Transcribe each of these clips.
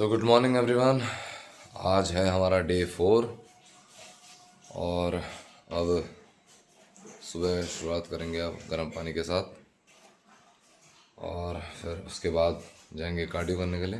So good morning everyone. आज है हमारा डे 4 और अब सुबह शुरुआत करेंगे अब गर्म पानी के साथ और फिर उसके बाद जाएंगे कार्डियो करने के लिए।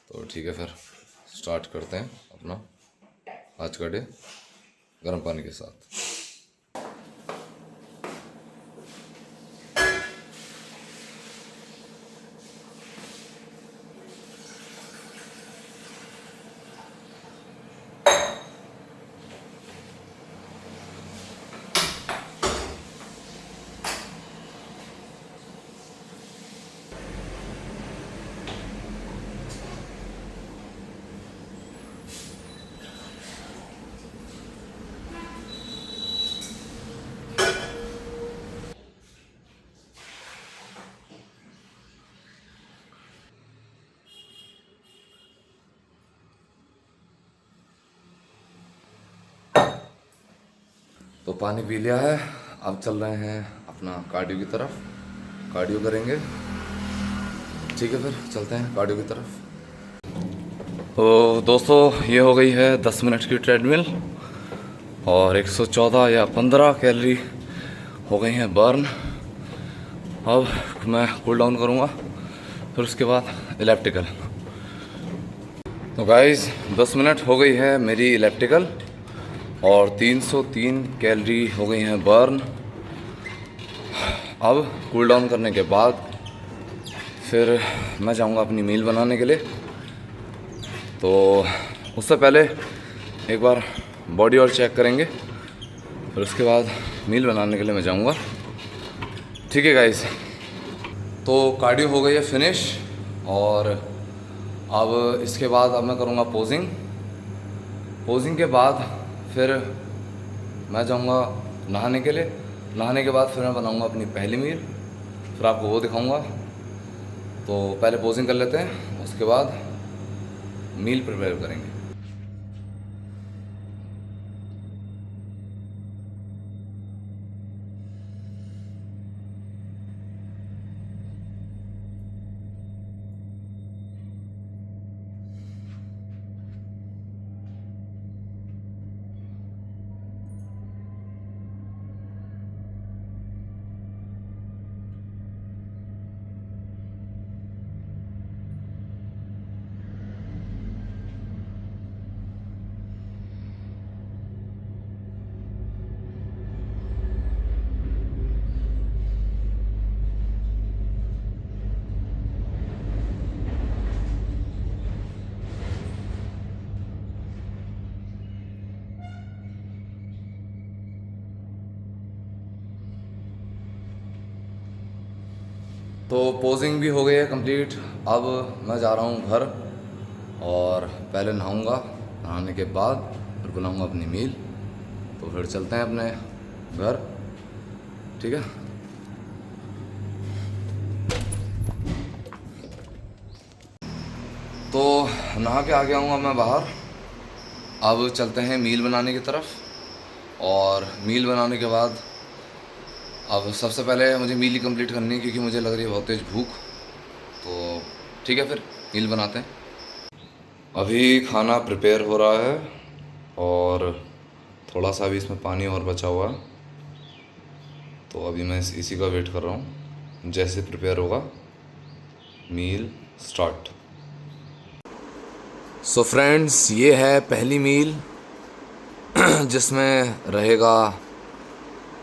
तो ठीक है, फिर स्टार्ट करते हैं अपना आज का डे गर्म पानी के साथ। तो पानी पी लिया है, अब चल रहे हैं अपना कार्डियो की तरफ। कार्डियो करेंगे, ठीक है, फिर चलते हैं कार्डियो की तरफ। तो दोस्तों, ये हो गई है 10 मिनट की ट्रेडमिल और 114 या 15 कैलोरी हो गई हैं बर्न। अब मैं कूल डाउन करूँगा, फिर उसके बाद इलेप्टिकल। तो गाइस 10 मिनट हो गई है मेरी इलेप्टिकल और 303 कैलोरी हो गई हैं बर्न। अब कूल डाउन करने के बाद फिर मैं जाऊंगा अपनी मील बनाने के लिए। तो उससे पहले एक बार बॉडी और चेक करेंगे, फिर उसके बाद मील बनाने के लिए मैं जाऊंगा। ठीक है गाइस, तो कार्डियो हो गई है फिनिश और अब इसके बाद अब मैं करूंगा पोजिंग के बाद फिर मैं जाऊंगा नहाने के लिए। नहाने के बाद फिर मैं बनाऊंगा अपनी पहली मील, फिर आपको वो दिखाऊंगा। तो पहले पोजिंग कर लेते हैं, उसके बाद मील प्रिपेयर करेंगे। तो पोजिंग भी हो गई है कंप्लीट। अब मैं जा रहा हूँ घर और पहले नहाऊँगा, नहाने के बाद फिर बनाऊँगा अपनी मील। तो फिर चलते हैं अपने घर, ठीक है। तो नहा के आ गया हूँ अब मैं बाहर। अब चलते हैं मील बनाने की तरफ और मील बनाने के बाद अब सबसे पहले मुझे मील ही कंप्लीट करनी है क्योंकि मुझे लग रही है बहुत तेज़ भूख। तो ठीक है, फिर मील बनाते हैं। अभी खाना प्रिपेयर हो रहा है और थोड़ा सा भी इसमें पानी और बचा हुआ है। तो अभी मैं इसी का वेट कर रहा हूँ, जैसे प्रिपेयर होगा मील स्टार्ट। सो फ्रेंड्स, ये है पहली मील जिसमें रहेगा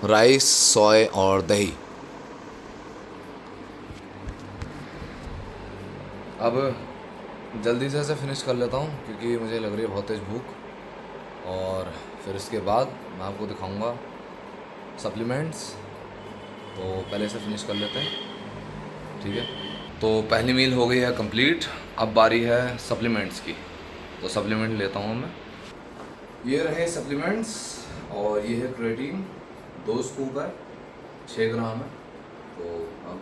राइस, सोया और दही। अब जल्दी से ऐसे फिनिश कर लेता हूँ क्योंकि मुझे लग रही है बहुत तेज़ भूख। और फिर इसके बाद मैं आपको दिखाऊंगा सप्लीमेंट्स। तो पहले से फिनिश कर लेते हैं, ठीक है। तो पहली मील हो गई है कंप्लीट, अब बारी है सप्लीमेंट्स की। तो सप्लीमेंट लेता हूँ मैं। ये रहे सप्लीमेंट्स और ये है क्रिएटिन, 2 स्कूप है, 6 ग्राम है। तो अब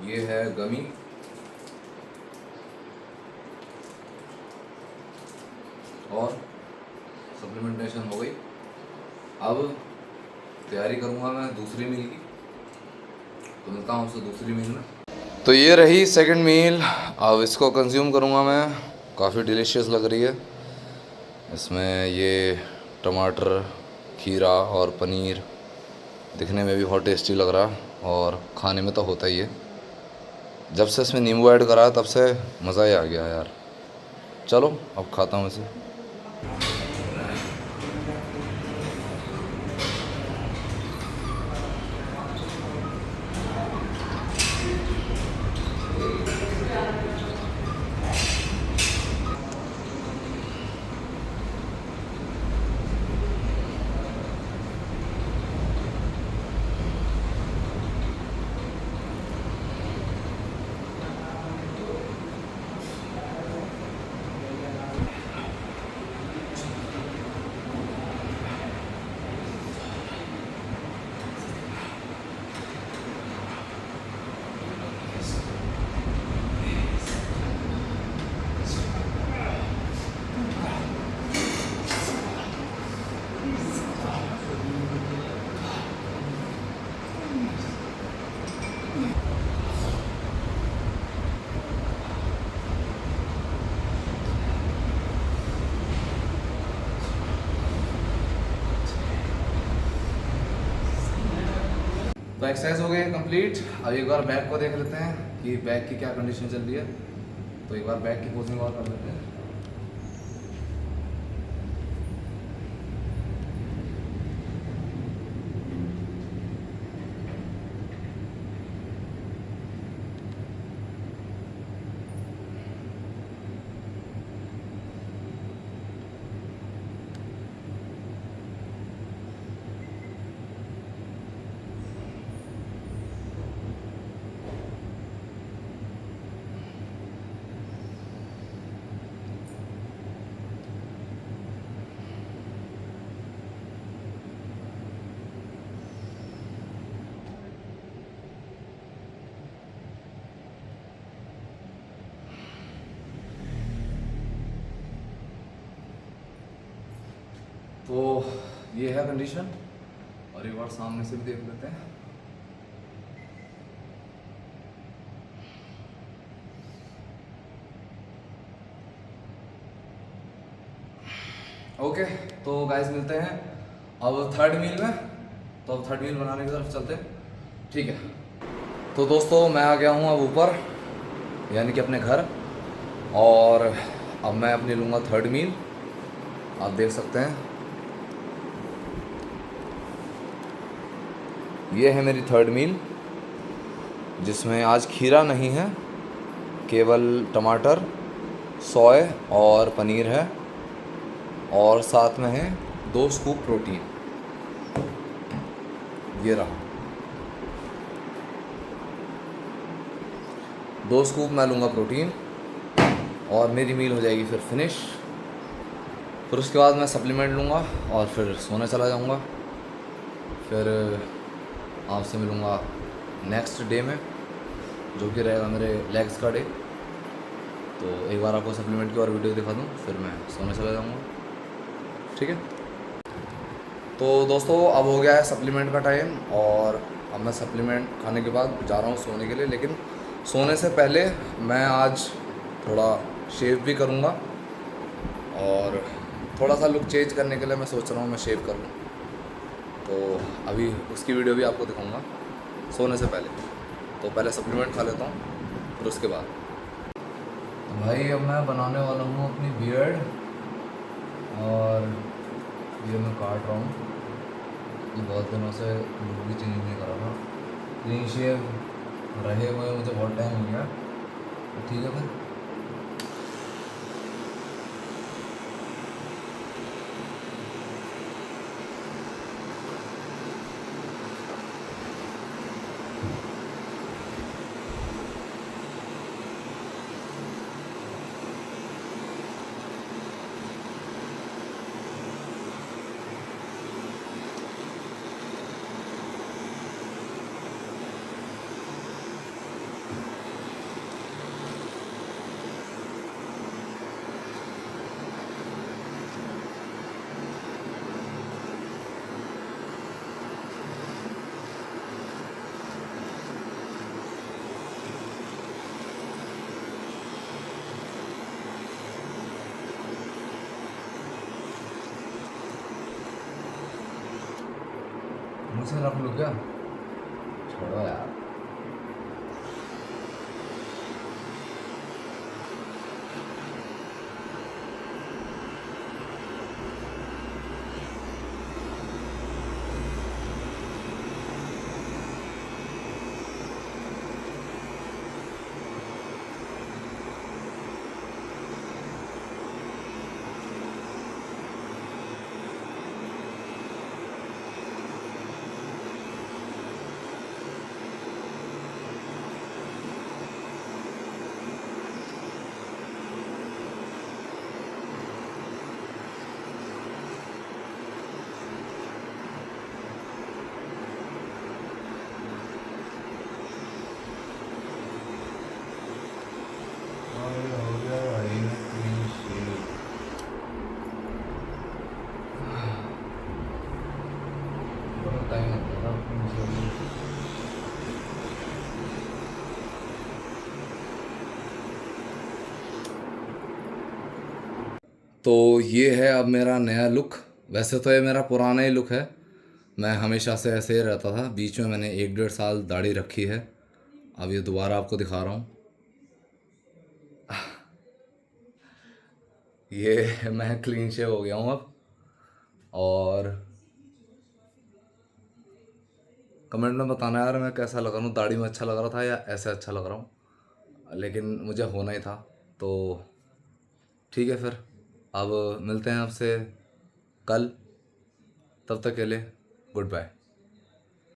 ये है गमी, और सप्लीमेंटेशन हो गई। अब तैयारी करूँगा मैं दूसरी मील की, तो मिलता हूँ आपसे दूसरी मील में। तो ये रही सेकंड मील, अब इसको कंज्यूम करूँगा मैं। काफ़ी डिलीशियस लग रही है। इसमें ये टमाटर, खीरा और पनीर दिखने में भी बहुत टेस्टी लग रहा, और खाने में तो होता ही है। जब से इसमें नींबू ऐड करा तब से मज़ा ही आ गया यार। चलो अब खाता हूँ इसे। तो एक्सरसाइज हो गई कंप्लीट। अब एक बार बैक को देख लेते हैं कि बैक की क्या कंडीशन चल रही है। तो एक बार बैक की पोजिंग और कर लेते हैं। तो ये है कंडीशन, और एक बार सामने से भी देख लेते हैं। ओके, तो गाइस मिलते हैं अब थर्ड मील में। तो अब थर्ड मील बनाने की तरफ चलते हैं, ठीक है। तो दोस्तों मैं आ गया हूँ अब ऊपर, यानी कि अपने घर, और अब मैं अपनी लूँगा थर्ड मील। आप देख सकते हैं ये है मेरी थर्ड मील, जिसमें आज खीरा नहीं है, केवल टमाटर, सोया और पनीर है, और साथ में है 2 स्कूप प्रोटीन। ये रहा 2 स्कूप मैं लूँगा प्रोटीन, और मेरी मील हो जाएगी फिर फिनिश। फिर उसके बाद मैं सप्लीमेंट लूँगा और फिर सोने चला जाऊँगा। फिर आपसे मिलूँगा नेक्स्ट डे में, जो कि रहेगा मेरे लेग्स का डे। तो एक बार आपको सप्लीमेंट की और वीडियो दिखा दूँ, फिर मैं सोने चला जाऊँगा, ठीक है। तो दोस्तों अब हो गया है सप्लीमेंट का टाइम, और अब मैं सप्लीमेंट खाने के बाद जा रहा हूँ सोने के लिए। लेकिन सोने से पहले मैं आज थोड़ा शेव भी करूँगा, और थोड़ा सा लुक चेंज करने के लिए मैं सोच रहा हूँ मैं शेव कर लूँ। तो अभी उसकी वीडियो भी आपको दिखाऊंगा सोने से पहले। तो पहले सप्लीमेंट खा लेता हूँ, फिर उसके बाद। तो भाई अब मैं बनाने वाला हूँ अपनी बियर्ड, और ये मैं काट रहा हूँ। ये बहुत दिनों से लुक भी चेंज नहीं करा था, क्लीन शेव रहे हुए मुझे बहुत टाइम हो गया। तो ठीक है फिर। से रख लूँ क्या? छोड़ो यार। हो गया भाई क्लीन शीट। बहुत टाइम हो गया क्लीन शीट। तो ये है अब मेरा नया लुक। वैसे तो ये मेरा पुराना ही लुक है, मैं हमेशा से ऐसे ही रहता था। बीच में मैंने 1 डेढ़ साल दाढ़ी रखी है, अब ये दोबारा आपको दिखा रहा हूँ। ये मैं क्लीन शेव हो गया हूँ अब। और कमेंट में बताना यार मैं कैसा लग रहा हूँ, दाढ़ी में अच्छा लग रहा था या ऐसे अच्छा लग रहा हूँ, लेकिन मुझे होना ही था। तो ठीक है फिर, अब मिलते हैं आपसे कल। तब तक के लिए गुड बाय।